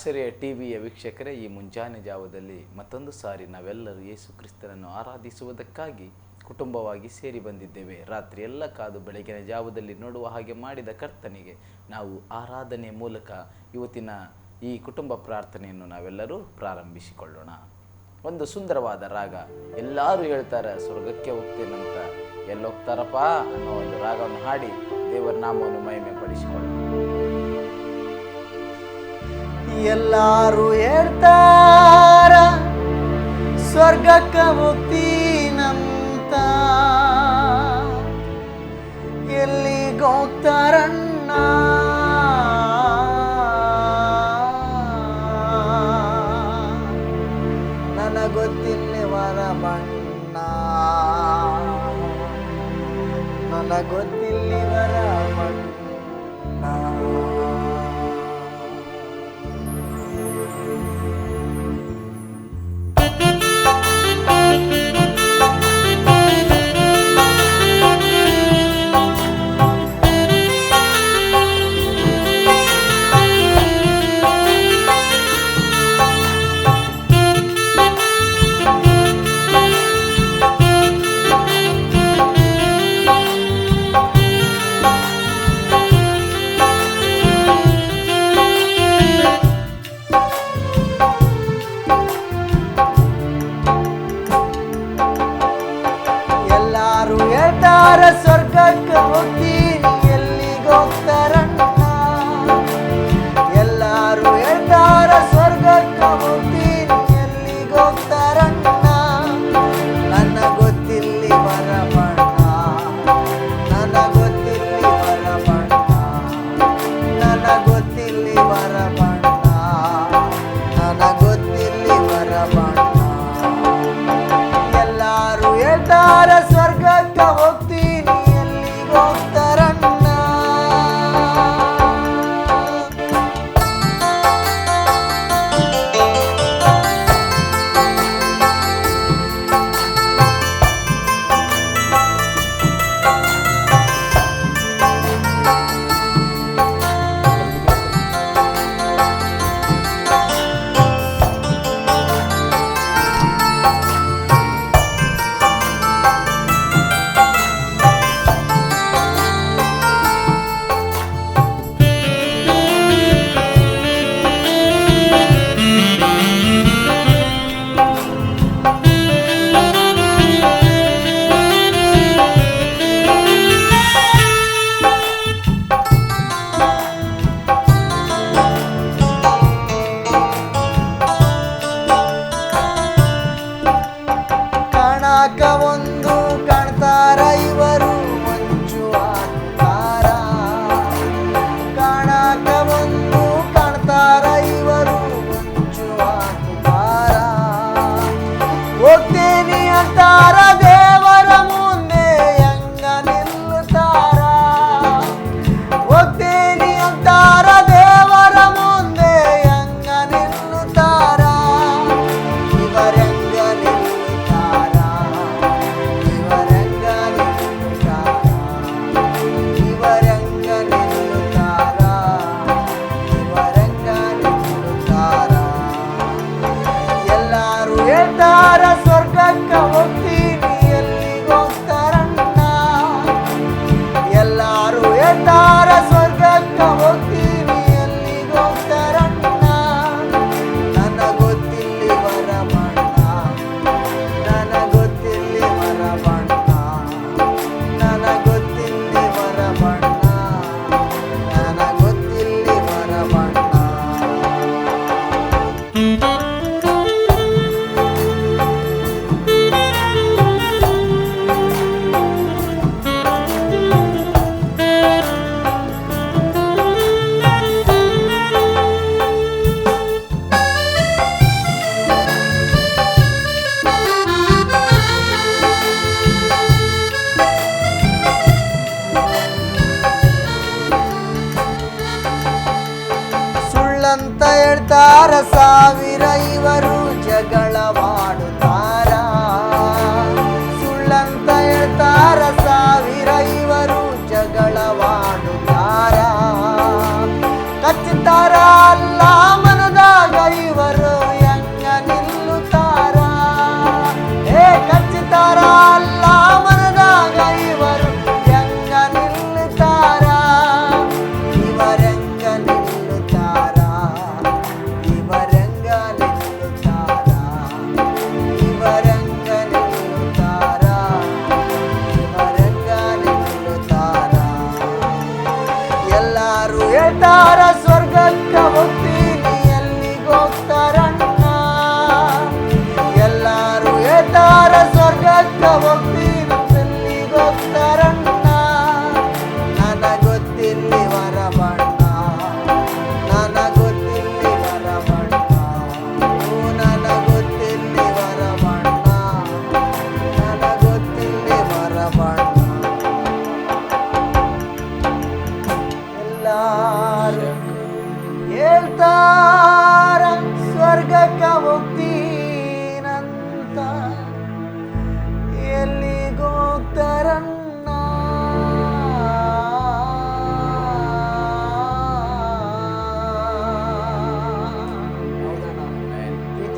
ಆಶ್ಚರ್ಯ ಟಿವಿಯ ವೀಕ್ಷಕರೇ, ಈ ಮುಂಜಾನೆ ಜಾವದಲ್ಲಿ ಮತ್ತೊಂದು ಸಾರಿ ನಾವೆಲ್ಲರೂ ಯೇಸು ಕ್ರಿಸ್ತನನ್ನು ಆರಾಧಿಸುವುದಕ್ಕಾಗಿ ಕುಟುಂಬವಾಗಿ ಸೇರಿ ಬಂದಿದ್ದೇವೆ. ರಾತ್ರಿ ಎಲ್ಲ ಕಾದು ಬೆಳಗಿನ ಜಾವದಲ್ಲಿ ನೋಡುವ ಹಾಗೆ ಮಾಡಿದ ಕರ್ತನಿಗೆ ನಾವು ಆರಾಧನೆ ಮೂಲಕ ಇವತ್ತಿನ ಈ ಕುಟುಂಬ ಪ್ರಾರ್ಥನೆಯನ್ನು ನಾವೆಲ್ಲರೂ ಪ್ರಾರಂಭಿಸಿಕೊಳ್ಳೋಣ. ಒಂದು ಸುಂದರವಾದ ರಾಗ, ಎಲ್ಲರೂ ಹೇಳ್ತಾರೆ ಸ್ವರ್ಗಕ್ಕೆ ಹೋಗ್ತೇನಂತ, ಎಲ್ಲೋಗ್ತಾರಪ್ಪ ಅನ್ನೋ ಒಂದು ರಾಗವನ್ನು ಹಾಡಿ ದೇವರ ನಾಮವನ್ನು ಮಹಿಮೆ ಪಡಿಸಿಕೊಳ್ಳೋಣ. ಎಲ್ಲಾರು ಹೇಳ್ತಾರ ಸ್ವರ್ಗಕ್ಕ ಹೋಗ್ತೀನಂತ, ಎಲ್ಲಿಗೋಗ್ತಾರಣ್ಣ ನನಗೊತ್ತಿಲ್ಲವರ ಬಣ್ಣ, ನನಗೊತ್ತಿಲ್ಲವರ ಬಣ್ಣ.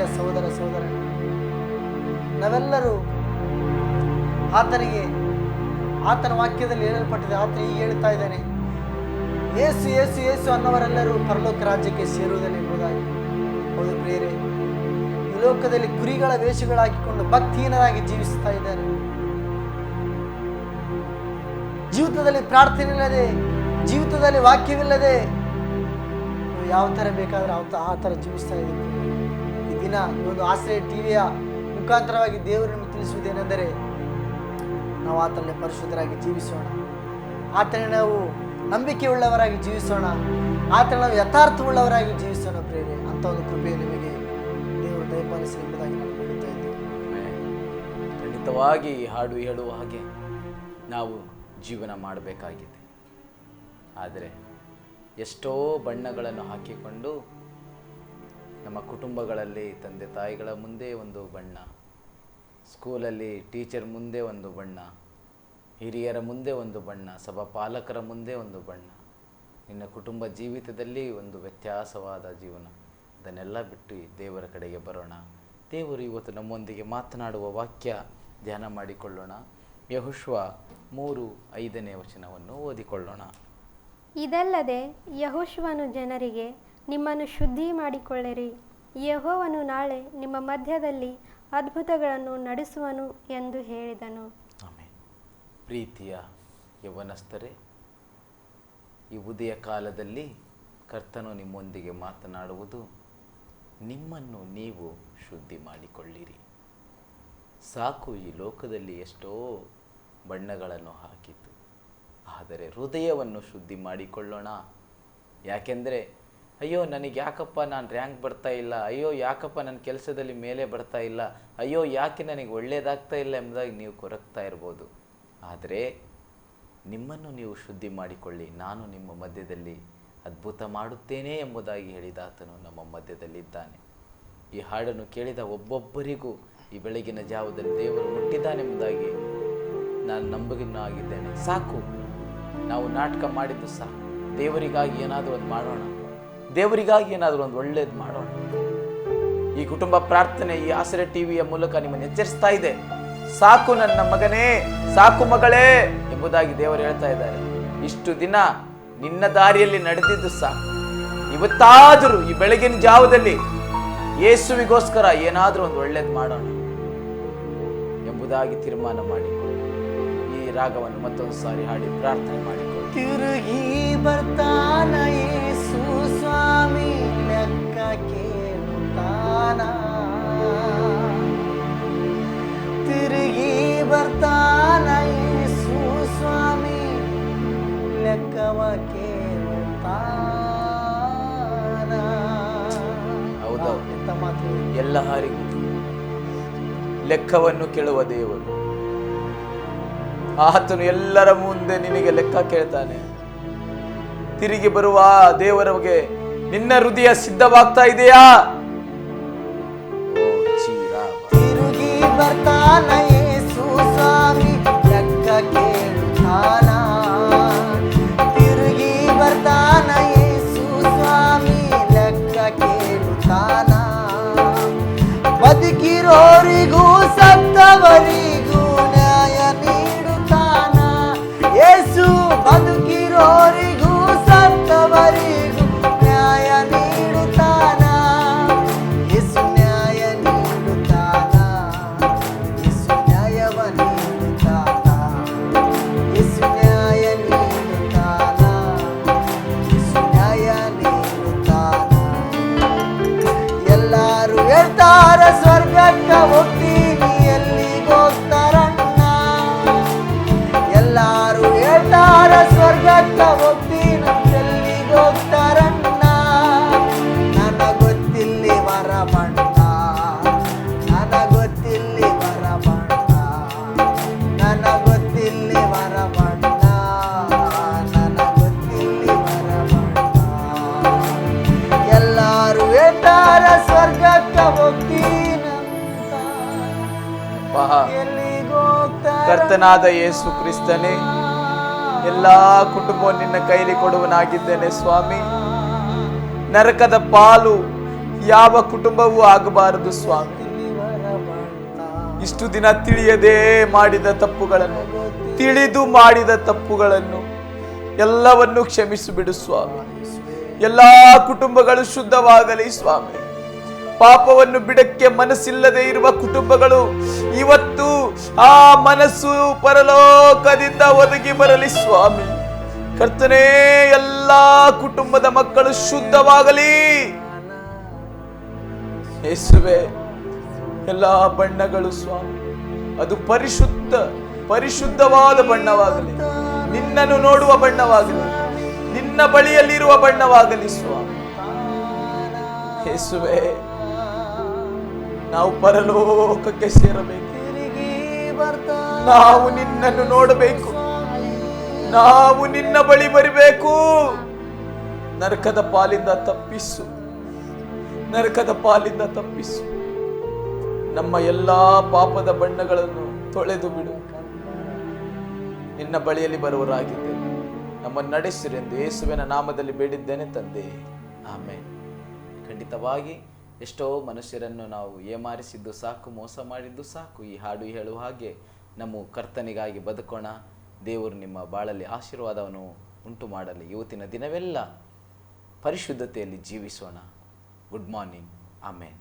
ಪ್ರೀತಿಯ ಸಹೋದರ ಸಹೋದರ, ನಾವೆಲ್ಲರೂ ಆತನ ವಾಕ್ಯದಲ್ಲಿ ಹೇಳಲ್ಪಟ್ಟಿದೆ. ಆತನ ಹೀಗೆ ಹೇಳ್ತಾ ಇದ್ದಾನೆ, ಯೇಸು ಯೇಸು ಯೇಸು ಅನ್ನೋವರೆಲ್ಲರೂ ಪರಲೋಕ ರಾಜ್ಯಕ್ಕೆ ಸೇರುವುದಿಲ್ಲ ಎಂಬುದಾಗಿ. ಹೌದು ಪ್ರಿಯರೇ, ಈ ಲೋಕದಲ್ಲಿ ಕುರಿಗಳ ವೇಷಗಳಾಕಿಕೊಂಡು ಭಕ್ತಿಹೀನರಾಗಿ ಜೀವಿಸ್ತಾ ಇದ್ದಾರೆ. ಜೀವಿತದಲ್ಲಿ ಪ್ರಾರ್ಥನೆ ಇಲ್ಲದೆ, ಜೀವಿತದಲ್ಲಿ ವಾಕ್ಯವಿಲ್ಲದೆ ಯಾವ ಥರ ಬೇಕಾದ್ರೆ ಆ ಥರ ಜೀವಿಸ್ತಾ ಇದ್ದೀವಿ. ಈ ದಿನ ಈ ಒಂದು ಆಶ್ರಯ ಟಿವಿಯ ಮುಖಾಂತರವಾಗಿ ದೇವರನ್ನು ತಿಳಿಸುವುದೇನೆಂದರೆ, ನಾವು ಆತನಲ್ಲಿ ಪರಿಶುದ್ಧರಾಗಿ ಜೀವಿಸೋಣ, ಆತನೇ ನಾವು ನಂಬಿಕೆ ಉಳ್ಳವರಾಗಿ ಜೀವಿಸೋಣ, ಆತನ ನಾವು ಯಥಾರ್ಥವುಳ್ಳವರಾಗಿ ಜೀವಿಸೋಣ. ಪ್ರೇರೆ ಅಂತ ಒಂದು ಕೃಪೆ ನಿಮಗೆ ದೇವರು ದಯಪಾಲಿಸಿ ಎಂಬುದಾಗಿ ನಾನು ಹೇಳುತ್ತಾ ಇದ್ದೇನೆ. ಖಂಡಿತವಾಗಿ ಈ ಹಾಡು ಹೇಳುವ ಹಾಗೆ ನಾವು ಜೀವನ ಮಾಡಬೇಕಾಗಿದೆ. ಆದರೆ ಎಷ್ಟೋ ಬಣ್ಣಗಳನ್ನು ಹಾಕಿಕೊಂಡು ನಮ್ಮ ಕುಟುಂಬಗಳಲ್ಲಿ ತಂದೆ ತಾಯಿಗಳ ಮುಂದೆ ಒಂದು ಬಣ್ಣ, ಸ್ಕೂಲಲ್ಲಿ ಟೀಚರ್ ಮುಂದೆ ಒಂದು ಬಣ್ಣ, ಹಿರಿಯರ ಮುಂದೆ ಒಂದು ಬಣ್ಣ, ಸಭಾ ಪಾಲಕರ ಮುಂದೆ ಒಂದು ಬಣ್ಣ, ನಿನ್ನ ಕುಟುಂಬ ಜೀವಿತದಲ್ಲಿ ಒಂದು ವ್ಯತ್ಯಾಸವಾದ ಜೀವನ. ಅದನ್ನೆಲ್ಲ ಬಿಟ್ಟು ದೇವರ ಕಡೆಗೆ ಬರೋಣ. ದೇವರು ಇವತ್ತು ನಮ್ಮೊಂದಿಗೆ ಮಾತನಾಡುವ ವಾಕ್ಯ ಧ್ಯಾನ ಮಾಡಿಕೊಳ್ಳೋಣ. ಯೆಹೋಶುವ 3:5 ಓದಿಕೊಳ್ಳೋಣ. ಇದಲ್ಲದೆ ಯೆಹೋಶುವನು ಜನರಿಗೆ, ನಿಮ್ಮನ್ನು ಶುದ್ಧಿ ಮಾಡಿಕೊಳ್ಳಿರಿ, ಯೆಹೋವನು ನಾಳೆ ನಿಮ್ಮ ಮಧ್ಯದಲ್ಲಿ ಅದ್ಭುತಗಳನ್ನು ನಡೆಸುವನು ಎಂದು ಹೇಳಿದನು. ಆಮೆನ್. ಪ್ರೀತಿಯ ಯೌವನಸ್ಥರೇ, ಈ ಉದಯ ಕಾಲದಲ್ಲಿ ಕರ್ತನು ನಿಮ್ಮೊಂದಿಗೆ ಮಾತನಾಡುವುದು, ನಿಮ್ಮನ್ನು ನೀವು ಶುದ್ಧಿ ಮಾಡಿಕೊಳ್ಳಿರಿ. ಸಾಕು, ಈ ಲೋಕದಲ್ಲಿ ಎಷ್ಟೋ ಬಣ್ಣಗಳನ್ನು ಹಾಕಿತು, ಆದರೆ ಹೃದಯವನ್ನು ಶುದ್ಧಿ ಮಾಡಿಕೊಳ್ಳೋಣ. ಯಾಕೆಂದರೆ ಅಯ್ಯೋ ನನಗೆ ಯಾಕಪ್ಪ ನಾನು ರ್ಯಾಂಕ್ ಬರ್ತಾ ಇಲ್ಲ, ಅಯ್ಯೋ ಯಾಕಪ್ಪ ನನ್ನ ಕೆಲಸದಲ್ಲಿ ಮೇಲೆ ಬರ್ತಾ ಇಲ್ಲ, ಅಯ್ಯೋ ಯಾಕೆ ನನಗೆ ಒಳ್ಳೆಯದಾಗ್ತಾ ಇಲ್ಲ ಎಂಬುದಾಗಿ ನೀವು ಕೊರಗ್ತಾ ಇರ್ಬೋದು. ಆದರೆ ನಿಮ್ಮನ್ನು ನೀವು ಶುದ್ಧಿ ಮಾಡಿಕೊಳ್ಳಿ, ನಾನು ನಿಮ್ಮ ಮಧ್ಯದಲ್ಲಿ ಅದ್ಭುತ ಮಾಡುತ್ತೇನೆ ಎಂಬುದಾಗಿ ಹೇಳಿದಾತನು ನಮ್ಮ ಮಧ್ಯದಲ್ಲಿದ್ದಾನೆ. ಈ ಹಾಡನ್ನು ಕೇಳಿದ ಒಬ್ಬೊಬ್ಬರಿಗೂ ಈ ಬೆಳಗಿನ ಜಾವದಲ್ಲಿ ದೇವರು ಮುಟ್ಟಿದ್ದಾನೆಂಬುದಾಗಿ ನಾನು ನಂಬಿಕೆಯಾಗಿದ್ದೇನೆ. ಸಾಕು, ನಾವು ನಾಟಕ ಮಾಡಿದ್ದು ಸಾಕು. ದೇವರಿಗಾಗಿ ಏನಾದರೂ ಒಂದು ಮಾಡೋಣ, ದೇವರಿಗಾಗಿ ಏನಾದರೂ ಒಂದು ಒಳ್ಳೇದು ಮಾಡೋಣ. ಈ ಕುಟುಂಬ ಪ್ರಾರ್ಥನೆ ಈ ಆಶ್ರಯ ಟಿವಿಯ ಮೂಲಕ ನಿಮ್ಮನ್ನು ಎಚ್ಚರಿಸ್ತಾ ಇದೆ. ಸಾಕು ನನ್ನ ಮಗನೇ, ಸಾಕು ಮಗಳೇ ಎಂಬುದಾಗಿ ದೇವರು ಹೇಳ್ತಾ ಇದ್ದಾರೆ. ಇಷ್ಟು ದಿನ ನಿನ್ನ ದಾರಿಯಲ್ಲಿ ನಡೆದಿದ್ದು ಸಾಕು. ಇವತ್ತಾದರೂ ಈ ಬೆಳಗಿನ ಜಾವದಲ್ಲಿ ಯೇಸುವಿಗೋಸ್ಕರ ಏನಾದರೂ ಒಂದು ಒಳ್ಳೇದು ಮಾಡೋಣ ಎಂಬುದಾಗಿ ತೀರ್ಮಾನ ಮಾಡಿಕೊಳ್ಳಿ. ಈ ರಾಗವನ್ನು ಮತ್ತೊಂದು ಸಾರಿ ಹಾಡಿ ಪ್ರಾರ್ಥನೆ ಮಾಡಿಕೊಳ್ಳಿ. ತಿರುಗಿ ಬರ್ತಾನ ಯೇಸು ಸ್ವಾಮಿ, ಲೆಕ್ಕ ಕೇಳುತ್ತಾನ. ತಿರುಗಿ ಬರ್ತಾನ ಯೇಸು ಸ್ವಾಮಿ, ಲೆಕ್ಕವ ಕೇಳುತ್ತಾನ. ಹೌದೌದು, ಎಂತ ಮಾತು! ಎಲ್ಲರಿಗೂ ಲೆಕ್ಕವನ್ನು ಕೇಳುವ ದೇವರು. ಆತನು ಎಲ್ಲರ ಮುಂದೆ ನಿನಗೆ ಲೆಕ್ಕ ಕೇಳ್ತಾನೆ. ತಿರುಗಿ ಬರುವ ದೇವರಿಗೆ ನಿನ್ನ ಹೃದಯ ಸಿದ್ಧವಾಗ್ತಾ ಇದೆಯಾ? ತಿರುಗಿ ಬರ್ತಾನ ಯೇಸು ಸ್ವಾಮಿ, ಲೆಕ್ಕ ಕೇಳುತ್ತಾನ. ತಿರುಗಿ ಬರ್ತಾನ ಯೇಸು ಸ್ವಾಮಿ, ಲೆಕ್ಕ ಕೇಳುತ್ತಾನ. ಬದುಕಿರೋರಿಗೂ ಸತ್ತವರಿಗೂ ನ್ಯಾಯ ನೀಡುತ್ತಾನ ಯೇಸು. ಬದುಕಿರೋರಿಗೂ ಸತ್ತವರಿಗೂ ನ್ಯಾಯ ನೀಡುತ್ತಾನ ಯೇಸು. ನ್ಯಾಯ ನೀಡುತ್ತಾನ ಯೇಸು, ನ್ಯಾಯವ ನೀಡುತ್ತಾನ ಯೇಸು. ನ್ಯಾಯ ನೀಡುತ್ತಾನ ಯೇಸು, ನ್ಯಾಯ ನೀಡುತ್ತಾನ. ಎಲ್ಲಾರು ಹೇಳ್ತಾರ ಸ್ವರ್ಗಕ್ಕೆ ಹೋಗ್ತೀನಿ, ಎಲ್ಲಿಗೋಗ್ತಾರಣ್ಣ? ಎಲ್ಲಾರು ಹೇಳ್ತಾರ ಸ್ವರ್ಗಕ್ಕೆ ಹೋಗ್ತೀನಿ, ಎಲ್ಲಿಗೋಗ್ತಾರಣ್ಣ? ನನಗೊತ್ತಿಲ್ಲಿ ವರ ಬಣ್ಣ, ನನಗೊತ್ತಿಲ್ಲಿ ವರ ಬಣ್ಣ, ನನಗೊತ್ತಿಲ್ಲಿ ವರ ಬಣ್ಣ, ನನಗೊತ್ತಿಲ್ಲಿ ವರ ಬಣ್ಣ. ಎಲ್ಲಾರು ಹೇಳ್ತಾರ ಸ್ವರ್ಗಕ್ಕೆ ಹೋಗ್ತೀನಂತ, ಎಲ್ಲಿಗೋಗ್ತಾರ? ಕರ್ತನಾದ ಯೇಸು ಕ್ರಿಸ್ತನೇ, ಎಲ್ಲಾ ಕುಟುಂಬವನ್ನು ನಿನ್ನ ಕೈಲಿ ಕೊಡುವನಾಗಿದ್ದೇನೆ ಸ್ವಾಮಿ. ನರಕದ ಪಾಲು ಯಾವ ಕುಟುಂಬವೂ ಆಗಬಾರದು ಸ್ವಾಮಿ. ಇಷ್ಟು ದಿನ ತಿಳಿಯದೆ ಮಾಡಿದ ತಪ್ಪುಗಳನ್ನು, ತಿಳಿದು ಮಾಡಿದ ತಪ್ಪುಗಳನ್ನು ಎಲ್ಲವನ್ನು ಕ್ಷಮಿಸಿಬಿಡು ಸ್ವಾಮಿ. ಎಲ್ಲಾ ಕುಟುಂಬಗಳು ಶುದ್ಧವಾಗಲಿ ಸ್ವಾಮಿ. ಪಾಪವನ್ನು ಬಿಡಕ್ಕೆ ಮನಸ್ಸಿಲ್ಲದೆ ಇರುವ ಕುಟುಂಬಗಳು ಇವತ್ತು ಆ ಮನಸ್ಸು ಪರಲೋಕದಿಂದ ಒದಗಿ ಬರಲಿ ಸ್ವಾಮಿ. ಕರ್ತನೇ, ಎಲ್ಲಾ ಕುಟುಂಬದ ಮಕ್ಕಳು ಶುದ್ಧವಾಗಲಿ ಯೇಸುವೆ. ಎಲ್ಲಾ ಬಣ್ಣಗಳು ಸ್ವಾಮಿ, ಅದು ಪರಿಶುದ್ಧವಾದ ಬಣ್ಣವಾಗಲಿ, ನಿನ್ನನ್ನು ನೋಡುವ ಬಣ್ಣವಾಗಲಿ, ನಿನ್ನ ಬಳಿಯಲ್ಲಿರುವ ಬಣ್ಣವಾಗಲಿ ಸ್ವಾಮಿ. ಯೇಸುವೆ, ನಾವು ಪರಲೋಕಕ್ಕೆ ಸೇರಬೇಕು. ನಾವು ನಿನ್ನನ್ನು ನೋಡಬೇಕು. ನಾವು ನಿನ್ನ ಬಳಿ ಬರಬೇಕು. ನರಕದ ಪಾಲಿಂದ ತಪ್ಪಿಸು, ನರಕದ ಪಾಲಿಂದ ತಪ್ಪಿಸು. ನಮ್ಮ ಎಲ್ಲಾ ಪಾಪದ ಬಣ್ಣಗಳನ್ನು ತೊಳೆದು ಬಿಡು. ನಿನ್ನ ಬಳಿಯಲ್ಲಿ ಬರುವರಾಗಿದ್ದೇವೆ. ನಮ್ಮನ್ನು ನಡೆಸಿರೆಂದು ಯೇಸುವಿನ ನಾಮದಲ್ಲಿ ಬೇಡಿದ್ದೇನೆ ತಂದೆ, ಆಮೆನ್. ಖಂಡಿತವಾಗಿ ಎಷ್ಟೋ ಮನುಷ್ಯರನ್ನು ನಾವು ಏಮಾರಿಸಿದ್ದು ಸಾಕು, ಮೋಸ ಮಾಡಿದ್ದು ಸಾಕು. ಈ ಹಾಡು ಹೇಳುವ ಹಾಗೆ ನಮ್ಮ ಕರ್ತನಿಗಾಗಿ ಬದುಕೋಣ. ದೇವರು ನಿಮ್ಮ ಬಾಳಲ್ಲಿ ಆಶೀರ್ವಾದವನ್ನು ಉಂಟು ಮಾಡಲಿ. ಇವತ್ತಿನ ದಿನವೆಲ್ಲ ಪರಿಶುದ್ಧತೆಯಲ್ಲಿ ಜೀವಿಸೋಣ. Good morning. ಆಮೆನ್.